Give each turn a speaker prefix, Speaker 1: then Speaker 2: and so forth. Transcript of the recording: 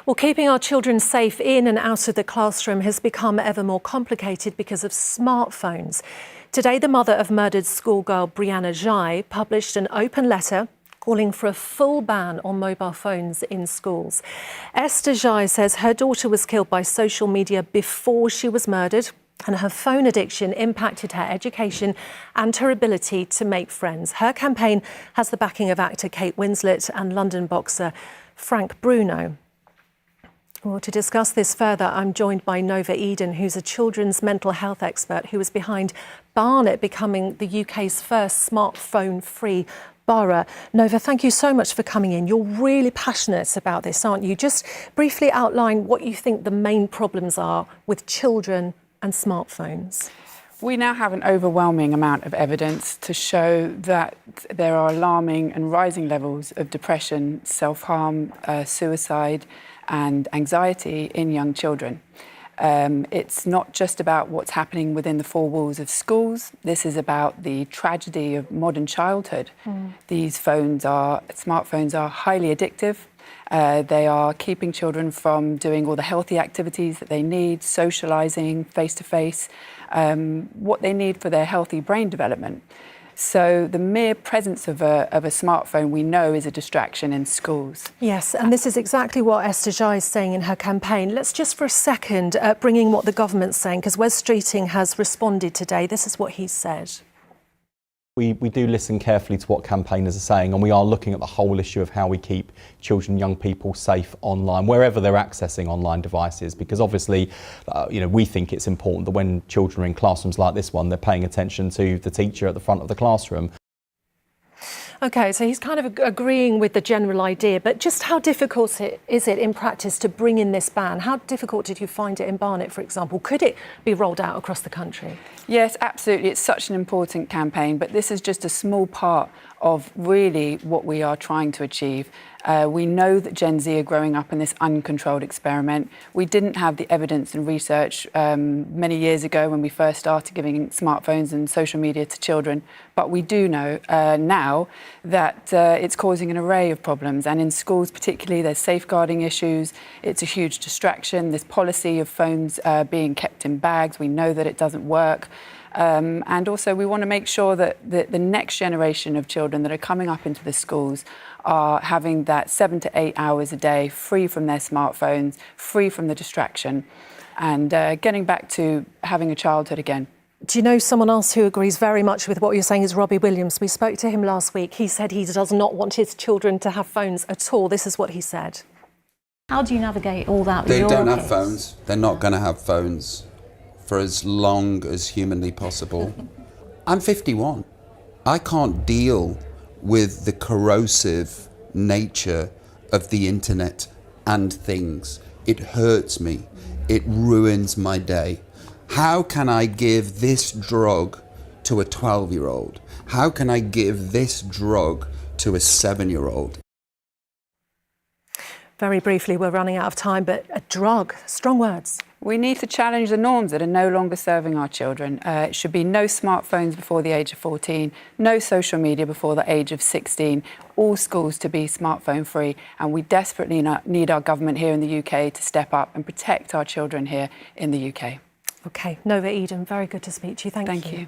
Speaker 1: Well, keeping our children safe in and out of the classroom has become ever more complicated because of smartphones. Today, the mother of murdered schoolgirl Brianna Ghey published an open letter calling for a full ban on mobile phones in schools. Esther Ghey says her daughter was killed by social media before she was murdered, and her phone addiction impacted her education and her ability to make friends. Her campaign has the backing of actor Kate Winslet and London boxer Frank Bruno. Well, to discuss this further, I'm joined by Nova Eden, who's a children's mental health expert who was behind Barnet becoming the UK's first smartphone-free borough. Nova, thank you so much for coming in. You're really passionate about this, aren't you? Just briefly outline what you think the main problems are with children and smartphones.
Speaker 2: We now have an overwhelming amount of evidence to show that there are alarming and rising levels of depression, self-harm, suicide and anxiety in young children. It's not just about what's happening within the four walls of schools. This is about the tragedy of modern childhood. These smartphones are highly addictive. They are keeping children from doing all the healthy activities that they need, socialising face-to-face, what they need for their healthy brain development. So the mere presence of a smartphone, we know, is a distraction in schools.
Speaker 1: Yes, and this is exactly what Esther Ghey is saying in her campaign. Let's just for a second bring in what the government's saying, because Wes Streeting has responded today. This is what he said.
Speaker 3: We do listen carefully to what campaigners are saying, and we are looking at the whole issue of how we keep children and young people safe online, wherever they're accessing online devices, because obviously, we think it's important that when children are in classrooms like this one, they're paying attention to the teacher at the front of the classroom.
Speaker 1: OK, so he's kind of agreeing with the general idea, but just how difficult is it in practice to bring in this ban? How difficult did you find it in Barnet, for example? Could it be rolled out across the country?
Speaker 2: Yes, absolutely. It's such an important campaign, but this is just a small part of really what we are trying to achieve. We know that Gen Z are growing up in this uncontrolled experiment. We didn't have the evidence and research many years ago when we first started giving smartphones and social media to children, but we do know now that it's causing an array of problems, and in schools particularly there's safeguarding issues. It's a huge distraction. This policy of phones being kept in bags, we know that it doesn't work. And also we want to make sure that the next generation of children that are coming up into the schools are having that 7 to 8 hours a day free from their smartphones, free from the distraction, and getting back to having a childhood again.
Speaker 1: Do you know someone else who agrees very much with what you're saying is Robbie Williams? We spoke to him last week. He said he does not want his children to have phones at all. This is what he said.
Speaker 4: How do you navigate all that with
Speaker 5: They
Speaker 4: your
Speaker 5: don't have
Speaker 4: kids?
Speaker 5: phones. They're not going to have phones for as long as humanly possible. I'm 51. I can't deal with the corrosive nature of the internet and things. It hurts me. It ruins my day. How can I give this drug to a 12-year-old? How can I give this drug to a 7-year-old?
Speaker 1: Very briefly, we're running out of time, but a drug, strong words.
Speaker 2: We need to challenge the norms that are no longer serving our children. It should be no smartphones before the age of 14, no social media before the age of 16, all schools to be smartphone free, and we desperately need our government here in the UK to step up and protect our children here in the UK.
Speaker 1: OK, Nova Eden, very good to speak to you. Thank you.
Speaker 2: Thank you.